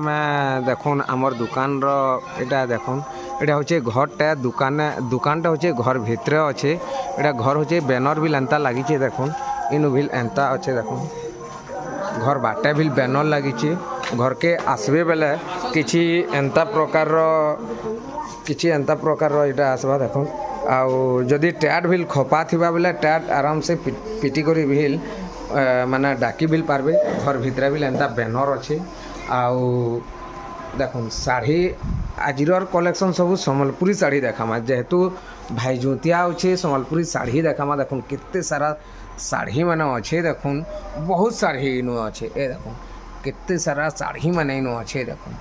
मैं देखुन आमर दुकान रा देखुन एटा होचे घरटा दुकानटा होचे घर भितरे अच्छे एटा घर होचे बैनर भी एंता लगी देखुन इनु भी एंता अच्छे देखुन घर बाटे भी बैनर लगी घर के आसबे बेले किछि एंता प्रकार इटा आसबा देखुन आउ जदि टैट भी खपा थिबा बेले टैट आराम से पिटी करी भी माने डाकी भी पारबे घर भितरे भी एंता बैनर अच्छे आउ देखुन साड़ी आजिर कलेक्शन सब सम्बलपुरी साड़ी देखामा जेहेतु भाई जुतिया अच्छे सम्बलपुरी साड़ी देखामा देखुन केते सारा साड़ी माने अच्छे देखुन बहुत साड़ी इनु अच्छे ए देखुन केते सारा साड़ी माने इनु अच्छे देखुन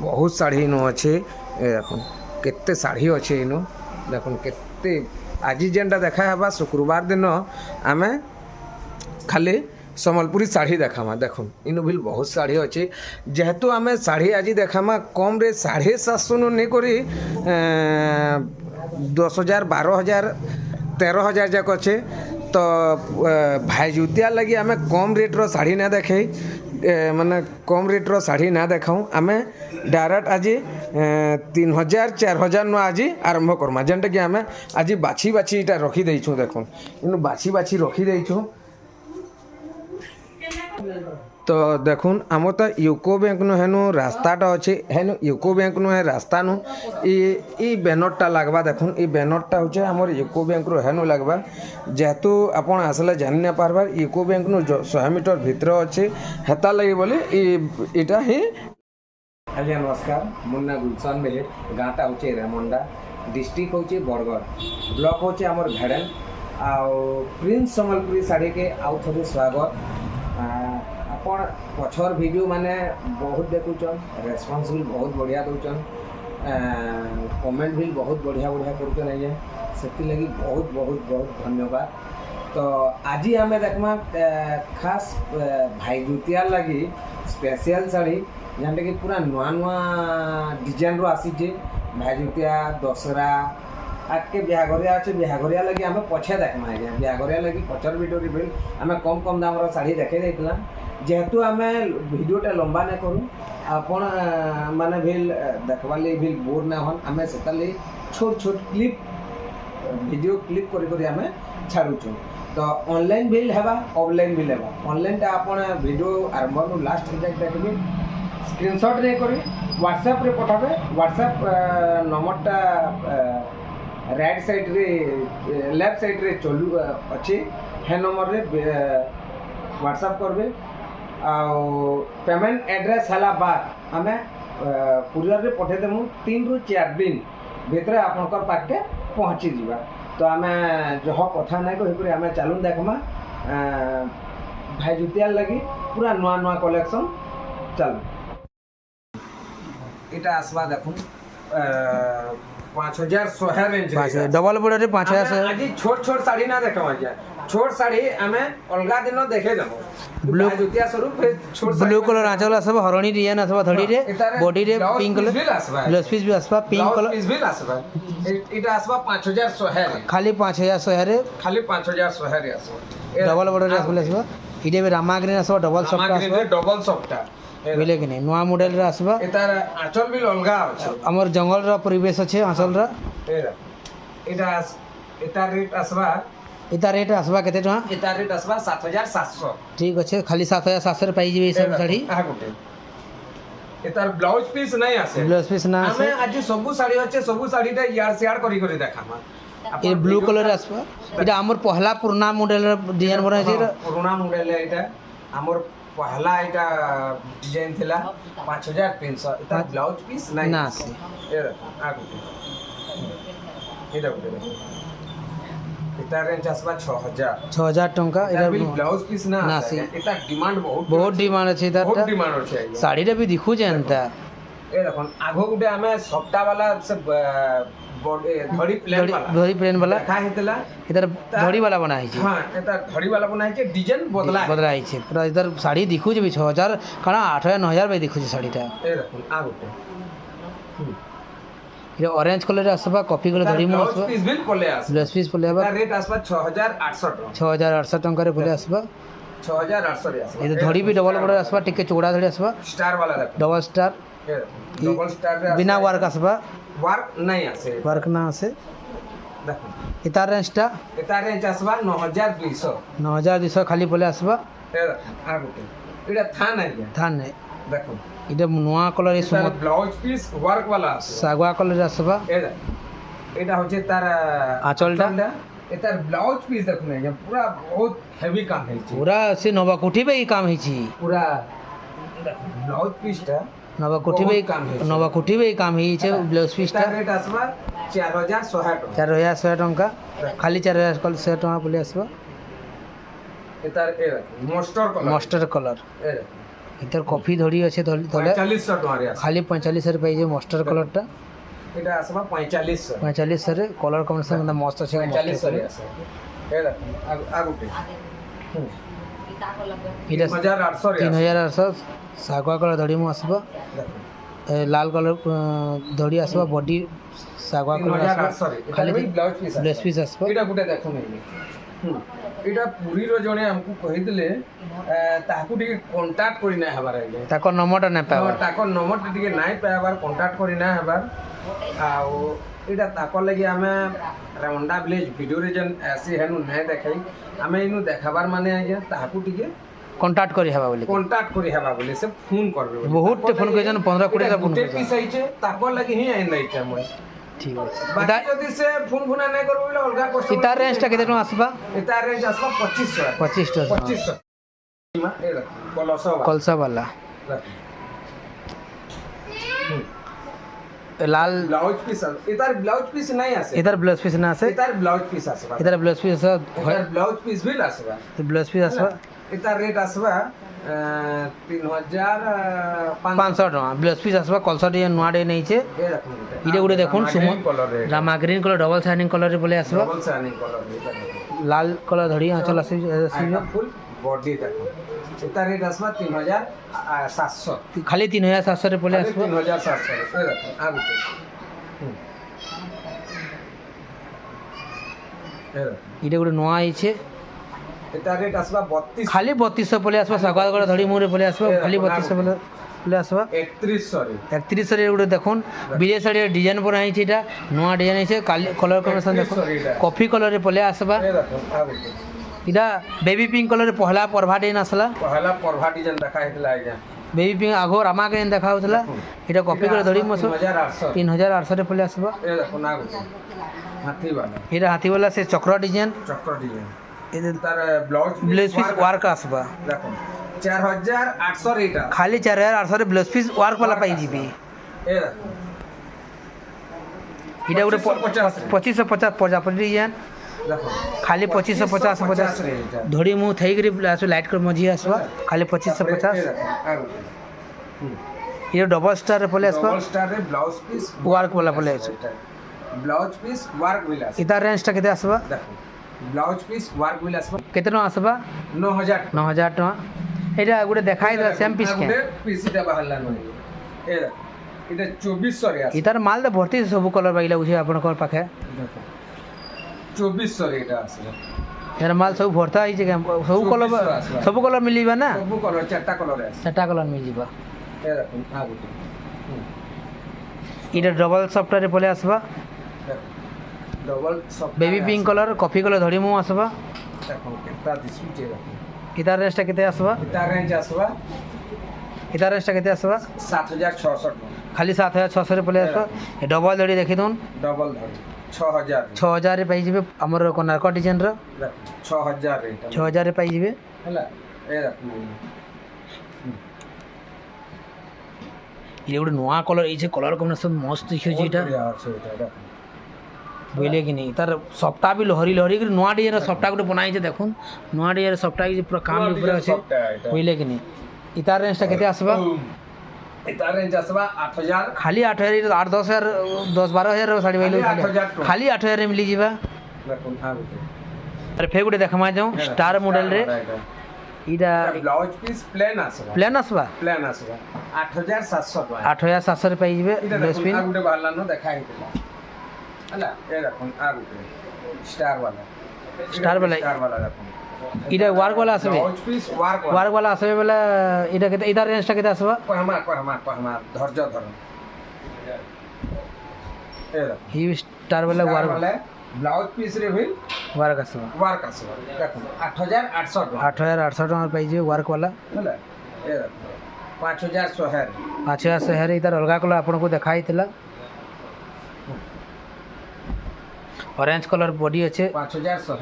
बहुत साड़ी इनु अच्छे ए देखुन केते साड़ी अच्छे इनु देखुन केते आज जेनटा देखा हेबा शुक्रवार दिन आमे खाली सम्बलपुरी साड़ी देखामा देखुन इनु भी बहुत साड़ी अच्छे जेहेतु आमे साड़ी आज देखामा कम रे 750 नहीं करी 10,000 12,000 13,000 जाक अच्छे तो भाई जुतिया लगी आमे कम रेट्र साड़ी ना देखे माने कम रेट्र साड़ी ना देखाऊँ आमे डायरेक्ट आज 3,000 4,000 न आज आरंभ करमा जेनटा कि आमे आज बाछी बाछी इटा रखी देइछु देखुन इनु बाछी बाछी रखी देइछु तो देखुन आम तो यूको बैंक नु हेनु रास्ताटा अच्छे हेनु यूको बैंक नु है रास्ता नु ई बैनरटा लगवा देखुन ई बैनरटा होचे हमर यूको बैंक रो हेनु लगवा जेहेतु आपण आसले जानि ना पारबार यूको बैंक नु 100 मीटर भीतर अच्छे हेता लगी बोले इटा ही आज्ञा नमस्कार मुन्ना गुलशन बेले गाँटा होचे रेमंडा डिस्ट्रिक्ट होचे बरगढ़ ब्लॉक होचे हमर भेड़न आउ प्रिंस सम्बलपुरी साड़ी के आउ थोड़े स्वागत आपण पछर वीडियो माने बहुत देखुचन रेस्पॉन्स भी बहुत बढ़िया दउचन कमेंट भी बहुत बढ़िया बढ़िया करूचन आज्ञा से लगी बहुत बहुत बहुत धन्यवाद तो आज आम देखमा खास भाई जुतिया लगी स्पेशल साड़ी जहाँटा कि पूरा नुआ नुआ डिजाइन रो आसीचे भाई जुतिया दशहरा आगे बिहाघरिया अच्छे बिहाघरिया लगी आम पछे देखमा आज्ञा बिहाघरिया लगी पचर वीडियो भी आम कम कम दाम साड़ी देखे देता जेहेतु आम वीडियोटा लंबा नहीं करूँ आपण माने भी देखवार भी बोर ना हन आम से छोट छोट क्लिप वीडियो क्लिप करी आम छाड़ुचु तो ऑनलाइन भी हेबा ऑफलाइन भी लेबा ऑनलाइन टा आपण वीडियो आरंभ नु लास्ट तक देखबे स्क्रीनशॉट नहीं करी व्हाट्सएप रे पठाबे व्हाट्सएप नंबरटा राइट साइड रे लेफ्ट साइड रे चलू अच्छे हे नंबर रे व्हाट्सएप करबे आ पेमेंट एड्रेस हला बाद आमे कुरियर रे पठे देमु 3 ରୁ 4 दिन भीतर आपनकर पाके पहुंची जीवा तो आमे जह कथा नहीं कही आमे चालून देखमा भाई जुतिया लगी पूरा नुआ नुआ कलेक्शन चल इटा आसवा देखुन 5,100 रेंज डबल बॉर्डर 5,000 आज छोट छोट साड़ी ना देखमा जा छोट साड़ी हमें अलगा दिन देखे देबो ब्लू जुतिया स्वरूप छोट ब्लू कलर आंचल आसबा हरणी डिजाइन आसबा धड़ी रे बॉडी रे पिंक कलर ब्लाउज पीस भी आसबा पिंक कलर पीस भी आसबा इटा आसबा 5,100 रे खाली 5,100 रे खाली 5,100 रे आसबा डबल बॉर्डर आसबा इडे में रामाग्रीन आसबा डबल सॉफ्ट आसबा डबल सॉफ्टटा बोले कि नहीं नुआ मॉडल रे आसबा एतार आंचल भी अलगा अछि हमर जंगल रा परिवेश अछि आंचल रा एटा एता रेट आसबा इता रेट आसबा केते टका इता रेट आसबा 7,700 ठीक अछि खाली 7,700 रे पाई जेबे सब साड़ी आ गोटे इतार ब्लाउज पीस नहीं आसे ब्लाउज पीस ना आसे हमें आज सब साड़ी अच्छे सब साड़ीटा यार शेयर करी देखामा ये ब्लू कलर आसबा इटा हमर पहला पुराना मॉडल रे डिजाइन बना छै पुराना मॉडल है इटा हमर पहला इटा डिजाइन थिला 5,300 इता ब्लाउज पीस नहीं ना आसे ए आ गोटे इटा गोटे इता रेंज आसबा 6,000 टंका इटा भी ब्लाउज पीस ना आसे इता डिमांड बहुत डिमांड अछि इता बहुत डिमांड अछि साड़ी रे भी दिखु जेनता ए देखन आगो गुटे हमें सप्ताह वाला से धड़ी प्लेन वाला देखा हेतला इधर धड़ी वाला बना है हां एता धड़ी वाला बना है डिजाइन बदला है पूरा इधर साड़ी दिखु जे 6,000 काना 8,000 9,000 बे दिखु साड़ीटा ए देखन आ गोटे ये ऑरेंज कलर आसबा कॉफी कलर धड़ी मो आसबा पीस बिल पले आसबा ब्लाउज पीस पले आबा रेट आसबा 6,800 6,800 टंका रे पले आसबा 6800 रे आसबा ये धड़ी भी डबल बॉर्डर आसबा टिके चौड़ा धड़ी आसबा स्टार वाला देखो डबल स्टार डबल स्टार रे बिना वर्क आसबा वर्क नहीं आसे वर्क ना आसे देखो इतार रेंजटा एता रेंज आसबा 9200 9200 खाली बोले आसबा आगो एटा था नहीं धान नहीं देखो इटा नुआ कलर ये तार सुमत ब्लाउज पीस वर्क वाला आसे सागवा कलर आसबा এটা হচ্ছে তার আঁচলটা। এটার ব্লাউজ পিস দেখুন আজ্ঞা পুরা বহুত হেভি কাম হয়েছে पूरा से नवा कोठी पे ही काम हिची পুরা ব্লাউজ পিসটা नवा कोठी पे काम है। नवा कोठी पे ही काम हिचे ब्लाउज पीसटा তার রেট আসবা 4100 টাকা 4100 टंका खाली 4100 टंका बोले आसबा এটার মোস্টার কলর मास्टर कलर इधर कॉफी धड़ी अच्छे धड़ी 4500 টাকা রে আসে खाली 45 रुपये जे मास्टर कलरटा এটা আসবা 4500 45 रे कलर कॉम्बिनेशन मतलब मस्त अच्छे 4500 রে আসে এ দেখুন আগুটে इटा 3800 রে আসে 3800 सागवा कलर धड़ी में आसबा দেখুন लाल कलर धड़ी आसबा बॉडी सागवा कलर आसबा 3800 রে खाली খালি ব্লাউজ পিস আছে ब्लाउज पीस आसबा এটা গুটে দেখুন এটা পুরীর জনে আমকু কহিলে তাহাকু টিকে কন্টাক্ট করি না হবার আইলে ताको नंबरटा नहीं पावा তাকর নম্বরটা টিকে নাই পাইবার কন্টাক্ট করি না হবার আও এটা তাকর লাগি আমি রাউন্ডা ভিলেজ ভিডিওরে যেন আসি হেনু নাই দেখাই আমি ইনু দেখাবার মানে আজ্ঞা তাহাকু টিকে कांटेक्ट करी हवा बोले কন্টাক্ট করি হবা বলে সে ফোন করবে বলে। बहुत তাকর फोन লাগি कर 15 20 টা फोन গুটে कर পিস আইছে তাকর লাগি হি আইন দাইছে মই ठीक আছে বাকি যদি সে ফোন ফোনা নাই করবে বলে অলগা কষ্ট इतार रेंज टा केते टका आसबा এটা রেঞ্জ আসবা 2500 25 टका 2500 এ দেখো কলসা कलसा वाला लाल ব্লাউজ পিস এটার ব্লাউজ পিস নাই আছে इधर ब्लाउज पीस ना आसे এটার ব্লাউজ পিস আসবা इधर ब्लाउज पीस এটার ব্লাউজ পিস বিল আসবা ब्लाउज पीस आसबा এটার রেট আসবা 3500 500 टका ब्लाउज पीस आसबा कलसा डे नुआ डे नहीं छे এ দেখুন इडे गुडे देखुन सुमो কলর রে Rama green colour double shining colour रे बोले आसबा ডবল শাইনিং কলর রে लाल कलर धड़ी आंचल आसे এটা ফুল বডি দেখো এটার রেট আসবা 3700 खाली 3700 रे बोले आसबा 3700 এ দেখো আগে इडे गुडे नुआ आई छे এটার রেট আসবা 32 खाली 3200 बोले आसबा सगवा कलर धड़ी मुरे बोले आसबा खाली 3200 बोले आसबा 3100 रे 31 रे गुडे देखुन विजय साड़ी डिजाइन पर आई छीटा नुआ डिजाइन आई छे कलर कॉम्बिनेशन देखो कॉफी कलर रे बोले आसबा এ দেখো আগে इडा बेबी पिंक कलर रे पहला परभा डे नसला পহলা পরভা ডিজাইন দেখা হইতলা আজ্ঞা बेबी पिंक आगो रामा के देखा होतला इडा कॉफी कलर धड़ी मस 3800 3800 रे बोले आसबा এ দেখো না হাতি वाला इडा हाथी वाला से चक्र डिजाइन চক্র ডিজাইন इधर তার ব্লাউজ ब्लाउज पीस वर्क आसबा দেখো 4800 রেট আছে खाली 4800 रे ब्लाउज पीस वर्क वाला पाई जीबी এ দেখো इडा गुडे 2550 2550 प्रजापति डिजाइन দেখো खाली 2550 50 রেট धड़ी मुँह थई करी आसो लाइट कर मजी आसबा खाली 2550 ये डबल स्टार रे बोले आसबा ডবল স্টার রে ব্লাউজ পিস वर्क वाला बोले आसो ব্লাউজ পিস ওয়ার্ক বিলাস इधर रेंज टा केते आसबा দেখো ব্লাউজ পিস ওয়ার্ক বিলাস केते टका आसबा 9000 9000 टका एटा गुडे देखाई दे सेम पीस के পিসিটা বাহারলা নই এ দেখো এটা 2400 রে আছে इधर माल दे भर्ती सब कलर बाइला बुझे अपन कर पाखे দেখো 2400 রে এটা আছে यार माल सब भरता है जगह सब कलर मिलीबा ना সবু কলর চারটা কলর আছে चारटा कलर मिल जीबा এ দেখো আগে इधर डबल सॉफ्टवेयर बोले आसबा ডবল সব baby pink colour coffee colour धड़ी मुँह आसबा দেখো কেটা দিসুচে দেখো इधर रेंज टा केते आसबा এটা রেঞ্জ আসবা इधर रेंज टा केते आसबा 7600 खाली 7600 रे बोले आसबा डबल धड़ी देखि दोन ডবল ধরি 6000 6000 रे पाई जीबे हमर कोनारक डिजाइन रो দেখো 6000 রে এটা 6000 रे पाई जीबे ହେଲା ଏ ଦେଖো ये गोटे नुआ कलर ये कलर कॉम्बिनेशन मस्त दिखे जेटा বঢ়িয়া আছে এটা দেখো बुझले कि नहीं तार सप्ताह भी लहरी लहरी कर नुआ डिजाइन सप्ताह गोटे बनाई छे देखुन नुआ डिजाइन सप्ताह के पूरा काम भी पूरा আছে बुझले कि नहीं इतार रेंज टा केते आसबा এটা রেঞ্জ আসবা 8000 खाली 8000 8 10000 10 12000 रो साड़ी खाली बाइलो 8000 टका। खाली 8000 रे मिली जीबा দেখুন আগে अरे फेर गोटे देखमा जाऊ स्टार मॉडल रे इडा ব্লাউজ পিস প্লেন আসবা प्लान आसबा প্লেন আসবা 8700 টাকা 8700 रे पाई जीबे এটা ड्रेस দেখুন पिन আর গুটে বাহারলানো দেখা হইতলা ହେଲା ଏ দেখুন আর গুটে স্টার वाला Star वाला? স্টার वाला দেখুন এটা ওয়ার্ক वाला আসবে ব্লাউজ পিস ওয়ার্ক ওয়ার্ক वाला আসবে বলে এটা কেতে এটার রেঞ্জটা কেতে আসবে কহমা ধৈর্য ধর এই স্টার वाला ওয়ার্ক ব্লাউজ পিস রে ভি ওয়ার্ক আসবে ওয়ার্ক আসবে দেখুন 8800 টাকা 8800 ଟଙ୍କା ପାଇଯିବେ ୱାର୍କ वाला ହେଲା ଏ ଦେଖୁন 5100 5000 ଇତାର ଅଲଗା କଲର ଆପଣଙ୍କୁ ଦେଖା ହେଇଥିଲା ଅରେଞ୍ଜ କଲର ବଡି ଅଛି 5100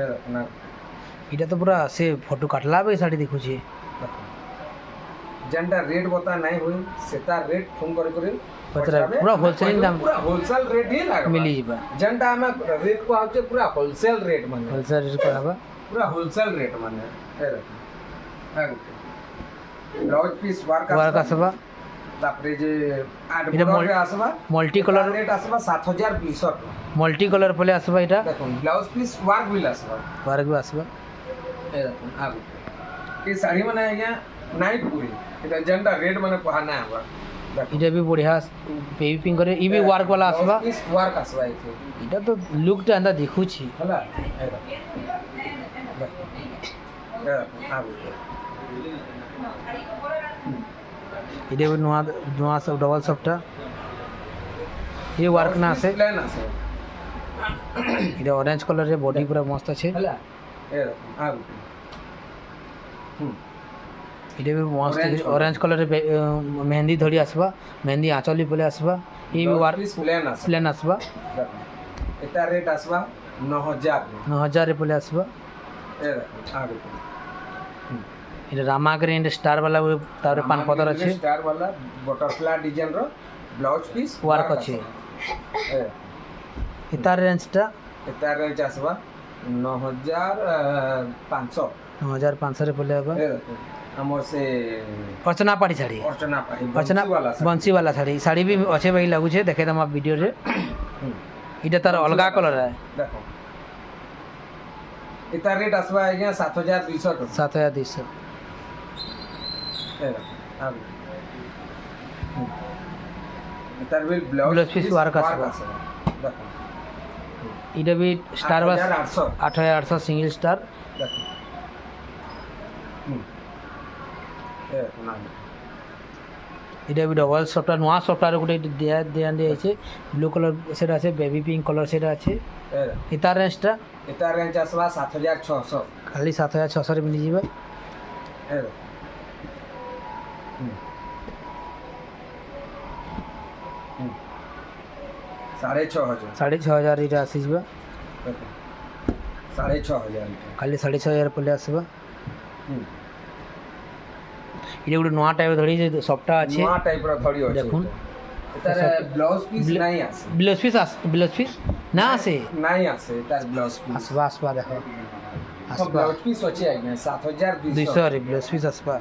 ଏ ଦେଖୁନ এটা তো পুরা সে ফটো কাটলা বে শাড়ি দেখুছি যেটা রেট বতা নাই হই সেটা রেট ফোন করে করে পচরা পুরা হোলসেলিং দাম पूरा होलसेल रेट ही लागबा मिली ଯିବା जेंटा हमें रेट को आउचे पूरा होलसेल रेट माने होलसेल रेट कराबा पूरा होलसेल रेट माने ए ब्लाउज पीस वर्क আসবা तापरे जे आठ এটা बॉर्डर आसबा मल्टी कलर रेट आसबा 7200 मल्टी कलर पले আসবা এটা देखो ब्लाउज पीस वर्क भी आसबा ওয়ার্ক भी আসবা ए देखो आगु ये साड़ी माने आज्ञा नाइट पूरी এটা जेंटा रेट माने पहाना आबा এটা भी बढ़िया बेबी पिंक करे ई भी ওয়ার্ক वाला আসবা पीस वर्क आसबा एथे এটা তো লুকটা আন্দা দেখুছি हला ए आगु এটা भी নোয়া নোয়া সব ডবল সবটা এই ওয়ার্ক না আছে প্ল্যান আছে এটা অরেঞ্জ কলরের বডি পুরো মস্ত আছে হলা এরকম আগুন এটা भी মস্ত অরেঞ্জ কলরের মেহেন্দি ধরি আসবা মেহেন্দি আঁচলি পলে আসবা এই भी ওয়ার্ক প্ল্যান আছে প্লেন আসবা এটা রেট আসবা 9000 9000 পলে আসবা এরকম আগুন এটা রামা গ্রিন স্টার वाला তারপরে পান পদর আছে স্টার वाला বটরফ্লাই ডিজাইন র ব্লাউজ পিস ওয়ার্ক আছে এটার রেঞ্জটা এটা রেট আসবা 9500 9500 পলে হবে এরকম আমার সে অর্চনা পাড়ি শাড়ি অর্চনা পাই অর্চনা বংশী वाला শাড়ি শাড়ি भी আছে ভাই লাগুছে দেখে দম আপ ভিডিও রে এটা তার অলগা কলর আছে দেখো এটা রেট আসবা আজ্ঞা 7200 টাকা 7200 এটার বিল ব্লাউজ পিস ওয়ার্ক আসবা দেখো এটা भी স্টার বাস 8800 8800 সিঙ্গেল স্টার দেখো না এটা भी ডবল সফটওয়্যার নোয়া সফটওয়্যার গোটে দেয়া আছে ব্লু কলর সেটা আছে বেবি পিঙ্ক কলর সেটা আছে এটার রেঞ্জটা এটা রেঞ্জ আসবা 7600 খালি 7600 রে মিলি যাবে সাড়ে 6000 6500 এটা আসি যাবে 6500 খালি 6500 পলে আসবা এটা গোটে নোয়া টাইপ ধরি যে সফটটা আছে নয়া টাইপর ধরি আছে দেখুন এটার ব্লাউজ পিস নাই আছে ব্লাউজ পিস না আছে নাই আছে এটার ব্লাউজ পিস আসবা আসবা দেখো সব আসবা ব্লাউজ পিস আছে আজ্ঞা 7200 200 রে ব্লাউজ পিস আসবা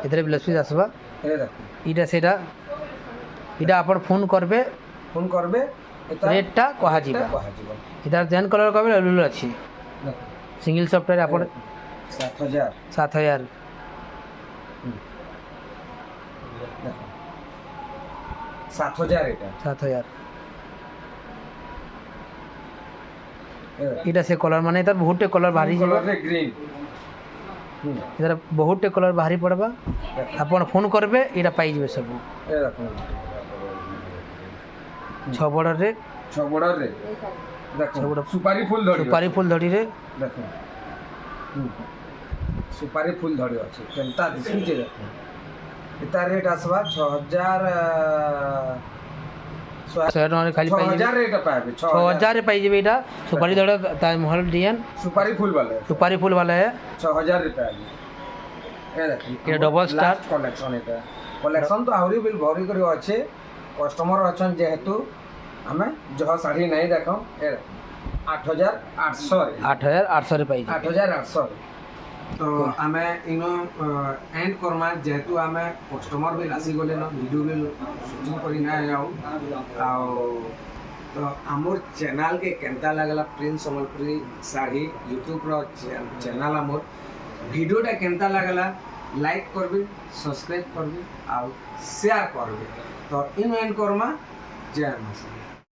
এটারে ব্লাউজ পিস আসবা এই দেখো এটা সেটা এটা আপন ফোন করবে ফোন করবে এটা রেটটা কহা ଯିବା কহাଯିবা এটার জেন কলর কবে লুলু আছে দেখো সিঙ্গেল সফটওয়্যার আপন 7000 7000 দেখো 7000 এটা 7000 এই এটা সে কলর মানে এটার বহুটে কলর বাহারি ଯିବା কলর গ্রিন এটার বহুটে কলর বাহারি পড়বা আপন ফোন করবে এটা পাই যাবে সব এই দেখো 6 বর্ডরে ছ বড় রে দেখো ছ বড়। সুপারি ফুল ধরি সুপারি ফুল ধরিরে দেখো সুপারি ফুল ধরি আছে কেনতা দিশুছে দেখো এটা রেট আসবা 6000 100 টঙ্কারে খালি পাই যাবে 6000 রেট পাবে 6000 রে পাই যাবে এটা সুপারি ধরা তাজমহল ডিজাইন সুপারি ফুল वाला সুপারি ফুল वाला है 6000 रुपया ये देखो ये डबल स्टार कलेक्शन এটা कलेक्शन तो आहुरी बिल भरी करी আছে कस्टमर अछन जेहेतु हमें जह साड़ी नहीं देखो ए 8800 8800 रे पाई जाবে 8800 तो हमें इनो एंड करमा जेहेतु हमें कस्टमर भी आसी गले न वीडियो भी शूटिंग करी ना जाऊ आउ तो आमर चैनल के केनता लागला प्रिंस समलपुरी साड़ी यूट्यूब रो चैनल आमर वीडियोटा केनता लागला लाइक करबे सब्सक्राइब करबे आउ शेयर करबे तो इन एंड करमा जय माता